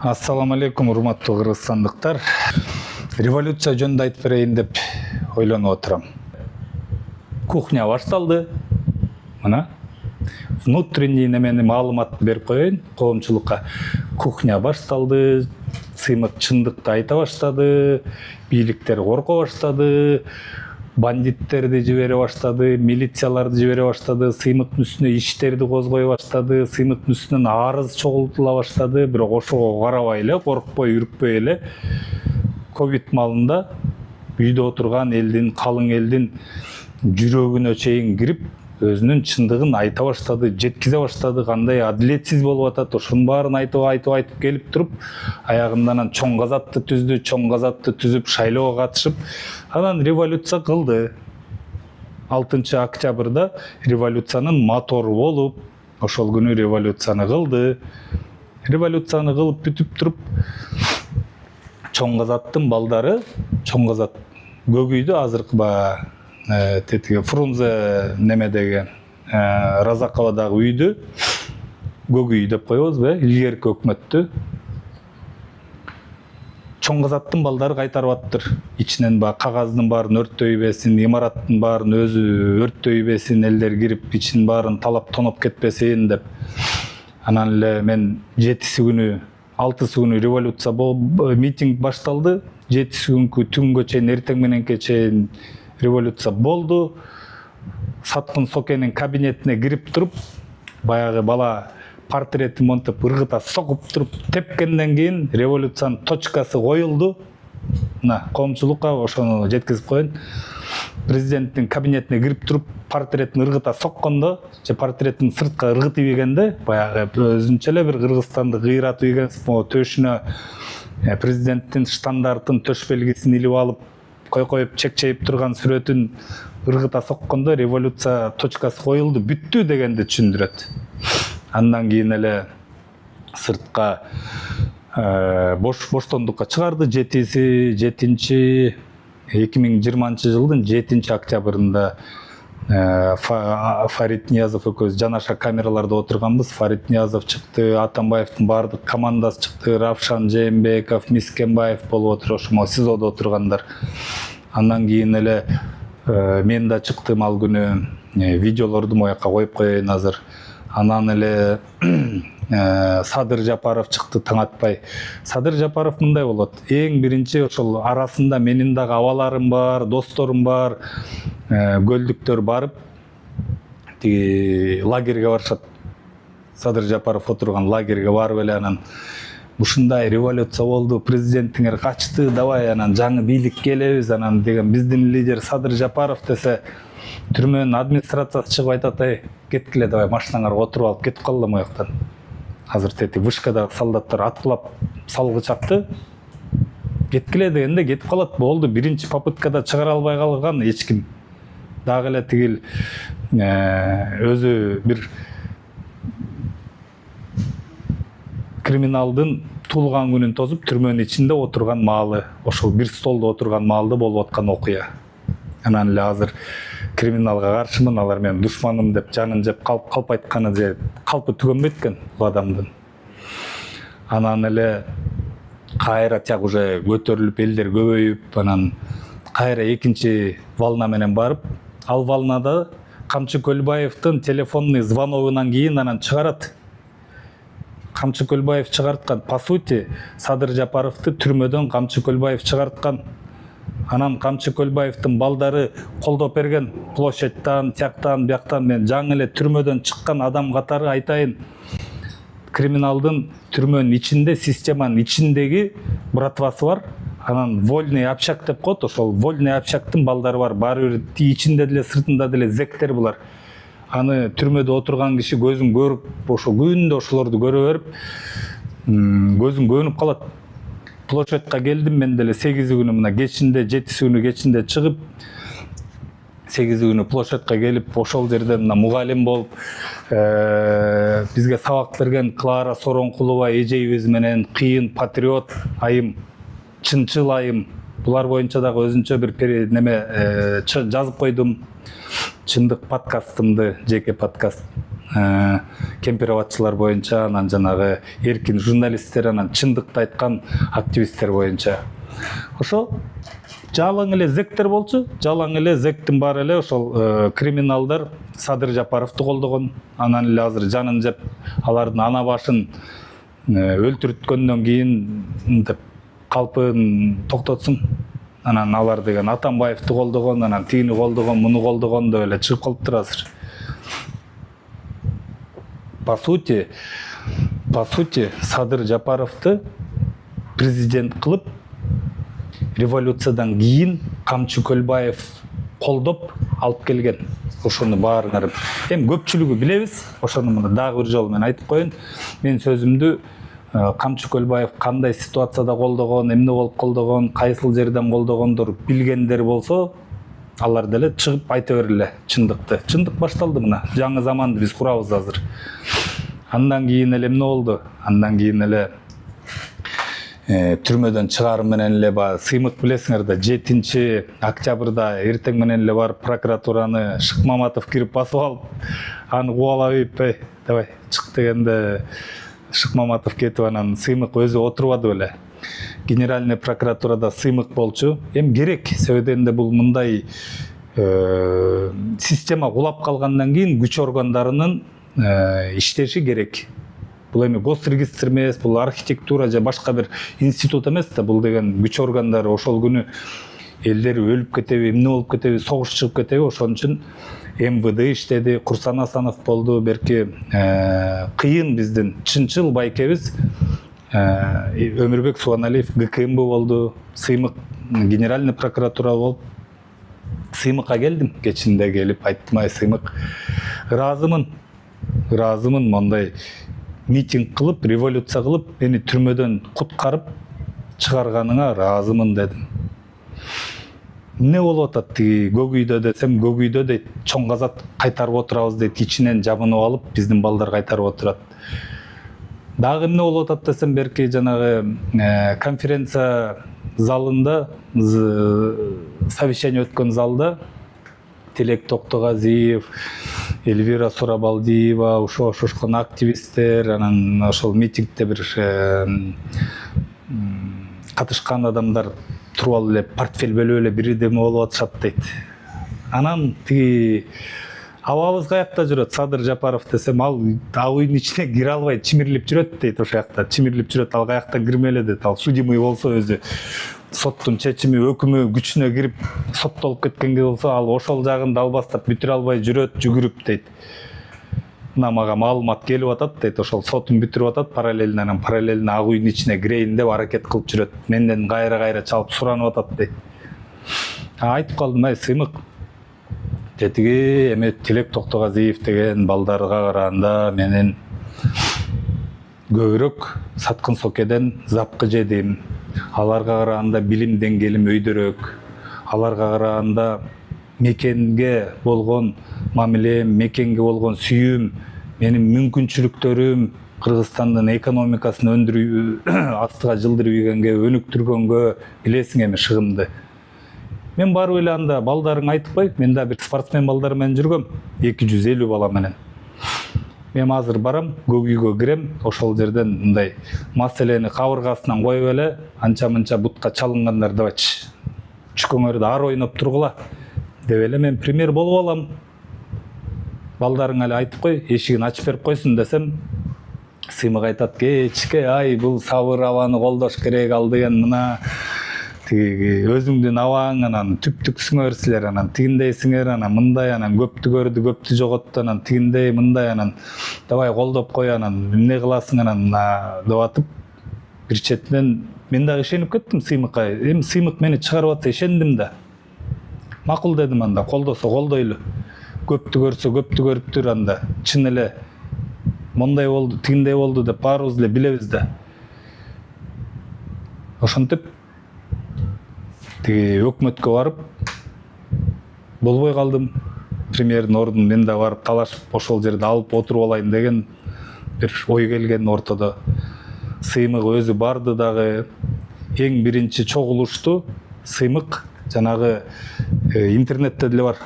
Ассаламу алейкум, урматтуу кыргызстандыктар. Революция жөнүндө айтып берейин деп ойлонуп отурам. Кухня башталды. Мына внутренний немени маалыматты берип коеюн коомчулукка. Кухня башталды, сыймык чындыкты айта баштады, бийликтер корко баштады, бандиттерди жибере баштады, милицияларды жибере баштады, сыймыктын үстүнө иштерди козгой баштады, сыймыктын үстүнөн арыз чогултула баштады. Бирок ошого карабай эле, коркпой, үркпөй эле ковид маалында үйдө отурган элдин, калың элдин жүрөгүнө чейин кирип, өзүнүн чындыгын айта баштады, жеткизе баштады, кандай адилетсиз болуп атат, ошонун баарын айтып келип туруп, аягында анан чоң казатты түздү, чоң казатты түзүп, шайлоого катышып, анан революция кылды. 6 октябрда революциянын мотору болуп, ошол күнү революцияны кылды. Революцияны кылып бүтүп туруп, чоң казаттын балдары, чоң казат Көгүйдө азыркы тетиги Фрунзе немедеги Разаковадагы үйдү Көгүй деп коебузбу, илгерки өкмөттү чоң казаттын балдары кайтарып аттыр. Ичинен кагаздын баарын өрттөйбесин, имараттын баарын өзү өрттөйбесин, элдер кирип ичин баарын талап тоноп кетпесин деп. Анан эле мен 7-си күнү, 6-сы күнү революция митинг башталды. 7-си күнкү түнгө чейин, эртең мененке чейин революция болду. Саткын Сокенин кабинетине кирип туруп, баягы бала портретин монтип ыргыта сокуп туруп тепкенден кийин революциянын точкасы коюлду. Мына коомчулукка ошону жеткизип коеюн. Президенттин кабинетине кирип туруп портретин ыргыта соккондо, же портретин сыртка ыргытып ийгенде, баягы өзүнчө эле бир кыргызстанды кыйратып ийгенсип, төшүнө президенттин штандартын төш белгисин илип алып, коюп чекчейип турган сүрөтүн ыргыта соккондо революция точкасы коюлду, бүттү дегенди түшүндүрөт. Андан кийин эле сыртка боштондукка чыгарды. 2020-жылдын 7 октябрында Фарид Ниязов экөөбүз жанаша камераларда отурганбыз. Фарид Ниязов чыкты, Атамбаевдин баардык командасы чыкты, Равшан Жээнбеков, Мискенбаев болуп отур, ошо СИЗОдо отургандар. Андан кийин эле мен да чыктым ал күнү, видеолорду мояка коюп коеюн азыр. Анан эле Садыр Жапаров чыкты таң атпай. Садыр Жапаров мындай болот. Эң биринчи ошол арасында менин дагы абаларым бар, досторум бар, көлдүктөр барып, тиги лагерге барышат. Садыр Жапаров отурган лагерге барып эле анан ушундай революция болду, президентиңер качты, давай анан жаңы бийлик келебиз, анан деген биздин лидер Садыр Жапаров десе, түрмөнүн администрациясы чыгып айтат, кеткиле, давай машинаңарга отуруп алып кетип калгыла мояктан. Азыр тети вышкадагы солдаттар аткылап салгычакты, кеткиле дегенде кетип калат. Болду, биринчи попыткада чыгара албай калган эч ким. Дагы эле тигил өзү бир криминалдын туулган күнүн тосуп түрмөнүн ичинде отурган маалы, ошол бир столдо отурган маалда болуп аткан окуя. Анан эле азыр криминалга каршымын, алар менин душманым деп жанын жеп калп айтканы же калпы түгөнбөйт экен бул адамдын. Анан эле кайра тияк уже көтөрүлүп, элдер көбөйүп, анан кайра экинчи волна менен барып, ал волнада Камчы Көлбаевдин телефонный звоногунан кийин анан чыгарат. Камчы Көлбаев чыгарткан. По сути, Садыр Жапаровду түрмөдөн Камчы Көлбаев чыгарткан. Анан Камчы Көлбаевдин балдары колдоп берген. Площадьтан, тияктан, бияктан мен жаңы эле түрмөдөн чыккан адам катары айтайын. Криминалдын түрмөнүн ичинде, системанын ичиндеги братвасы бар. Анан вольный общак деп коет, ошол вольный общактын балдары бар. Баары бир ичинде деле, сыртында деле зектер булар. Аны түрмөдө отурган киши көзүн көрүп, ошо күндө ошолорду көрө берип, көзүн көнүп калат. Площадька келдим мен деле 8 күнү мына кечинде, 7 күнү кечинде чыгып, 8 күнү площадька келип, ошол жерде мына мугалим болуп, бизге сабак берген Клара Соронкулова эжейибиз менен кыйын патриот айым, чынчыл айым, булар боюнча дагы өзүнчө бир неме жазып койдум. Чындык подкастымды, жеке подкаст. кемпироватчылар боюнча, анан жанагы эркин журналисттер, анан чындыкты айткан активисттер боюнча. Ошол жалаң эле зектер болчу, жалаң эле зектин баары эле ошол криминалдар Садыр Жапаровду колдогон, анан эле азыр жанын жеп, алардын ана башын өлтүрткөндөн кийин деп калпын токтотсун. Анан алар деген Атамбаевди колдогон, анан тигини колдогон, муну колдогон деп эле чыгып калыптыр азыр. По сути, Садыр Жапаровду президент кылып, революциядан кийин Камчы Көлбаев колдоп алып келген. Ошону баарыңар эми көпчүлүгү билебиз. Ошону мына дагы бир жолу мен айтып коеюн. Мен сөзүмдү Камчы Көлбаев кандай ситуацияда колдогон, эмне болуп колдогон, кайсыл жерден колдогондор билгендер болсо, алар деле чыгып айта бергиле чындыкты. Чындык башталды мына. Жаңы заманды биз курабыз азыр. Андан кийин эле эмне болду? Андан кийин эле түрмөдөн чыгарым менен эле Сыймык билесиңер да 7 октябрда эртең менен эле барып прокуратураны Шыкмаматов кирип басып алып, аны кубалап давай чык дегенде Шыкмаматов кетип, анан Сыймык өзү отурбады беле. Генеральный прокуратурада Сыймык болчу. Эми керек, себебинде бул мындай система кулап калгандан кийин күч органдарынын иштеши керек. Бул эми госрегистр эмес, бул архитектура же башка бир институт эмес да, бул деген күч органдары ошол күнү элдер өлүп кетеби, эмне болуп кетеби, согуш чыгып кетеби, ошон үчүн МВД иштеди, Курсан Асанов болду, берки кыйын биздин чынчыл байкебиз Өмүрбек Субаналиев ГКМБ болду, Сыймык генеральный прокуратура болуп, Сыймыкка келдим, кечинде келип айттым, ай Сыймык, ыраазымын мондай митинг кылып, революция кылып, мени түрмөдөн куткарып чыгарганыңа ыраазымын дедим. Эмне болуп атат тиги көк үйдө десем, көк үйдө дейт, чоң казат кайтарып отурабыз дейт, ичинен жабынып алып, биздин балдар кайтарып отурат. Дагы эмне болуп атат десем, берки жанагы конференция залында, совещание өткөн залда Тилек Токтогазиев, Эльвира Сурабалдиева, ошошкон активисттер, анан ошол митингде бир катышкан адамдар туруп алып эле портфель бөлүп эле бирдеме болуп атышат дейт. Анан тиги абабыз каякта жүрөт, Садыр Жапаров десем, ал үйдүн ичине кире албай чимирлип жүрөт дейт, ошол жакта чимирлип жүрөт, ал каяктан кирмеле дейт. Ал судимый болсо өзү соттун чечими, өкүмү күчүнө кирип соттолуп кеткенге болсо, ал ошол жагында албастап бүтүрө албай жүрөт, жүгүрүп дейт. Мына мага маалымат келип атат дейт, ошол сотун бүтүрүп атат, параллельно ак үйдүн ичине кирейин деп аракет кылып жүрөт. Менден кайра чалып суранып атат дейт. Айтып калдым, ай Сыймык, тетиги эми Тилек Токтогазиев деген балдарга караганда менин көбүрөөк саткын сокеден запкы жедим. Аларга караганда билим деңгээлим өйдөрөөк. Аларга караганда мекенге болгон мамилем, мекенге болгон сүйүүм, менин мүмкүнчүлүктөрүм Кыргызстандын экономикасын өндүрүү, астыга жылдырып ийгенге, өнүктүргөнгө билесиң эми шыгымды. Мен барып эле анда балдарың айтпай, мен да бир спортсмен балдар менен жүргөм, 250 бала менен. Мен азыр барам, көк үйгө кирем, ошол жерден мындай маселени кабыргасынан коюп эле, анча-мынча бутка чалынгандар давайчы, чүкөңөрдү ар ойноп тургула деп эле мен пример болуп алам. Балдарың эле айтып кой, эшигин ачып берип койсун десем, Сыймык айтат, кечке, ай бул Сабыр абаны колдош керек, ал деген мына тиги өзүңдүн абаң, анан түптүксүңөр силер, анан тигиндейсиңер, анан мындай, анан көптү көрдү, көптү жоготту, анан тигиндей, мындай, анан давай колдоп кой, анан эмне кыласың, анан деп атып, бир четинен мен дагы ишенип кеттим Сыймыкка. Эми Сыймык мени чыгарып атса ишендим да. Макул дедим анда, колдосо колдойлу. Көптү көрсө көптү көрүптүр, анда чын эле мондай болду, тигиндей болду деп баарыбыз эле билебиз да. Ошентип тиги өкмөткө барып болбой калдым. Премьердин ордун мен да барып талашып, ошол жерде алып отуруп алайын деген бир ой келген ортодо. Сыймык өзү барды дагы. Эң биринчи чогулушту Сыймык жанагы интернетте деле бар.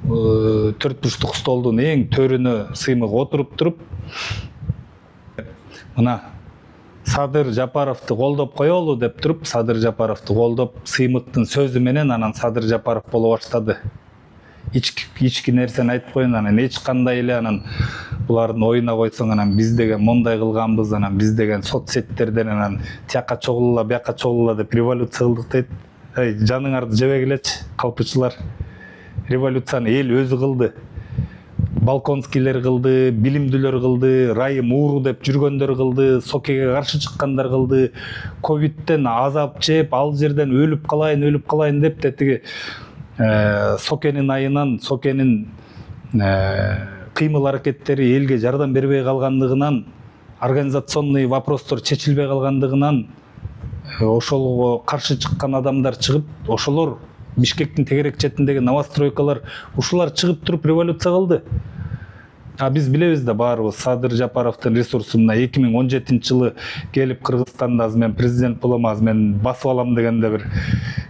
төрт бурчтук столдун эң төрүнө сыймык отуруп туруп, мына Садыр Жапаровду колдоп коелу деп туруп, Садыр Жапаровду колдоп, сыймыктын сөзү менен анан Садыр Жапаров боло баштады. Ички нерсени айтып коюн, анан эч кандай эле анан булардын оюна койсоң, анан биз деген мондай кылганбыз, анан биз деген соцсеттерден анан тияка чогулула, бияка чогулула деп революция кылдык дейт. Жаныңарды жебегилечи, калпычылар. Революцияны эл өзү кылды. Балконскийлер кылды, билимдүүлөр кылды, Райым ууру деп жүргөндөр кылды, Сокеге каршы чыккандар кылды, ковидтен азап жеп, ал жерден өлүп калайын деп тетиги Сокенин айынан, Сокенин кыймыл аракеттери элге жардам бербей калгандыгынан, организационный вопростор чечилбей калгандыгынан ошолго каршы чыккан адамдар чыгып, ошолор Бишкектин тегерек четиндеги новостройкалар ушулар чыгып туруп революция кылды. Биз билебиз да баарыбыз, Садыр Жапаровдун ресурсу мына 2017-жылы келип Кыргызстанда аз мен президент болом, аз мен басып алам дегенде бир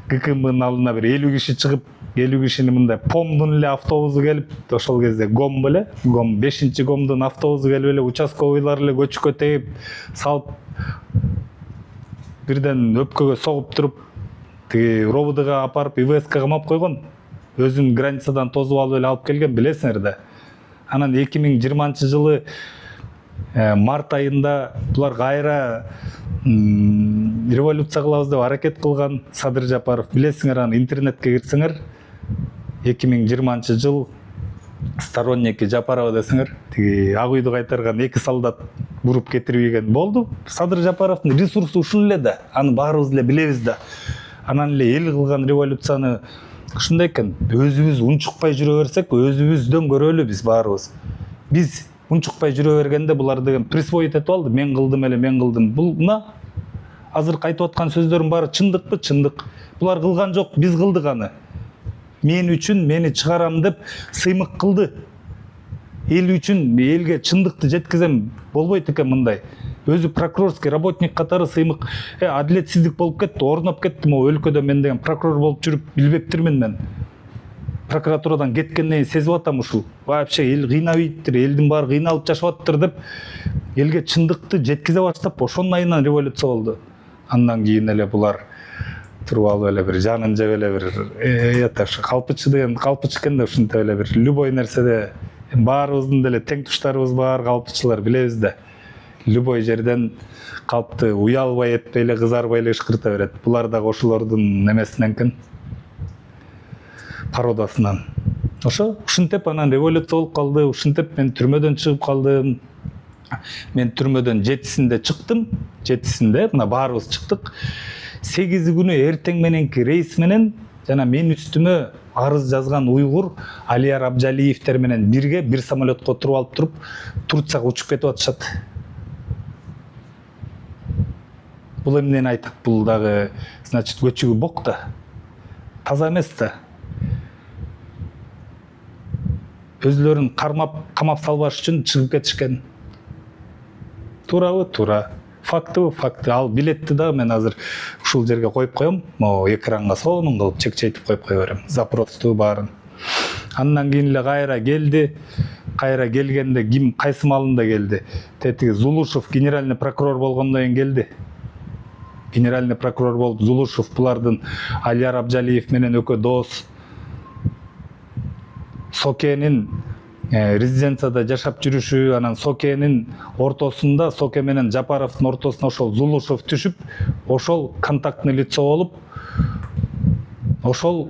ГКМнын алдына бир 50 киши чыгып, 50 кишини мындай помдун эле автобусу келип, ошол кезде ГОМ беле, ГОМ 5-чи ГОМдун автобусу келип эле участковыйлар эле көчкө тегип салып, бирден өпкөгө согуп туруп, тиги РОВДга апарып ИВСК камап койгон. Өзүн границадан тозуп алып эле алып келген, билесиңер да. Анан 2020-жылы март айында булар кайра революция кылабыз деп аракет кылган. Садыр Жапаров, билесиңер, анан интернетке кирсеңер, 2020-жыл сторонники Жапарова десеңер, тиги ак үйдү кайтарган 2 солдат буруп кетирбеген болду. Садыр Жапаровдун ресурсу ушул эле да, аны баарыбыз эле билебиз да. Анан эле эл кылган революцияны ушундай экен, өзүбүз унчукпай жүрө берсек, өзүбүздөн көрөлү биз баарыбыз. Биз унчукпай жүрө бергенде булар деген присвоить этип алды, мен кылдым эле, мен кылдым. Бул мына азыр кайтып аткан сөздөрдүн баары чындыкпы? Чындык. Булар кылган жок, биз кылдык аны. Мен үчүн мени чыгарам деп сыймык кылды. Эл үчүн, элге чындыкты жеткизем болбойт экен мындай. Өзү прокурорский работник катары сыймык, адилетсиздик болуп кетти, орноп кетти могу өлкөдө. Мен деген прокурор болуп жүрүп билбептирмин мен. Прокуратурадан кеткенден сезип атам ушул. Вообще эл кыйнап ийиптир, элдин баары кыйналып жашап атыптыр деп элге чындыкты жеткизе баштап, ошонун айынан революция болду. Андан кийин эле булар туруп алып эле бир жанын жеп эле бир калпычы деген калпыч экен да, ушинтип эле бир любой нерседе баарыбыздын деле тең туштарыбыз бар калпычылар, билебиз да. Любой жерден калпты уялбай этпей эле, кызарбай эле ышкырта берет. Булар дагы ошолордун немесинен экен, пародасынан. Ушинтип анан революция болуп калды, ушинтип мен түрмөдөн чыгып калдым. Мен түрмөдөн 7-синде чыктым, 7-синде мына баарыбыз чыктык. 8 күнү эртең мененки рейс менен жана мен үстүмө арыз жазган уйгур Алияр Абжалиевтер менен бирге бир самолетко туруп алып туруп Турцияга учуп кетип атышат. Бул эмнени айтат? Бул дагы, значит, көчүгү бок да. Таза эмес да. Өзлөрүн камап салбаш үчүн чыгып кетишкен. Туурабы? Туура. Фактыбы? Факты. Ал билетти да мен азыр ушул жерге коюп коем. Могу экранга сонун кылып чекчейтип коюп кое берем. Запросту баарын. Андан кийин эле кайра келди. Кайра келгенде ким кайсы малында келди? Тетиги Зулушев генеральный прокурор болгондон кийин келди. Генеральный прокурор болуп Зулушев булардын Алияр Абжалиев менен экөө дос. Сокенин резиденцияда жашап жүрүшү, анан Сокенин ортосунда, Соке менен Жапаровдун ортосуна ошол Зулушев түшүп, ошол контактный лицо болуп, ошол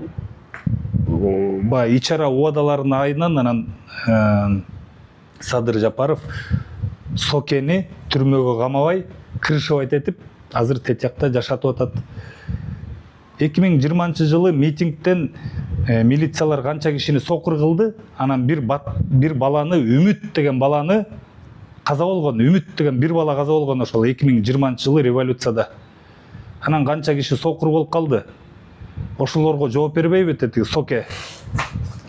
ичара убадалардын айынан анан Садыр Жапаров Сокени түрмөгө камабай, крышевать этип, азыр тетиякта жашатып атат. 2020-жылы митингден милициялар канча кишини сокур кылды, анан бир баланы, Үмүт деген баланы каза болгон, Үмүт деген бир бала каза болгон ошол 2020-жылы революцияда. Анан канча киши сокур болуп калды. Ошолорго жооп бербейби тетиги Соке?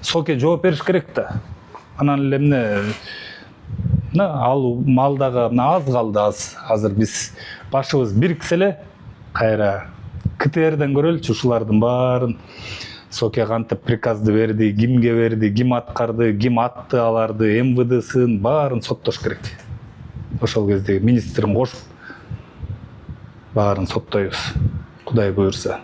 Соке жооп бериш керек да. Анан эле эмне ал малдагы аз калды, азыр биз башыбыз бириксе эле кайра КТРден көрөлүчү ушулардын баарын. Соке кантип приказды берди, кимге берди, ким аткарды, ким атты аларды, МВД-сын баарын соттош керек. Ошол кезде министрин кошуп баарын соттойбуз. Кудай буйрса.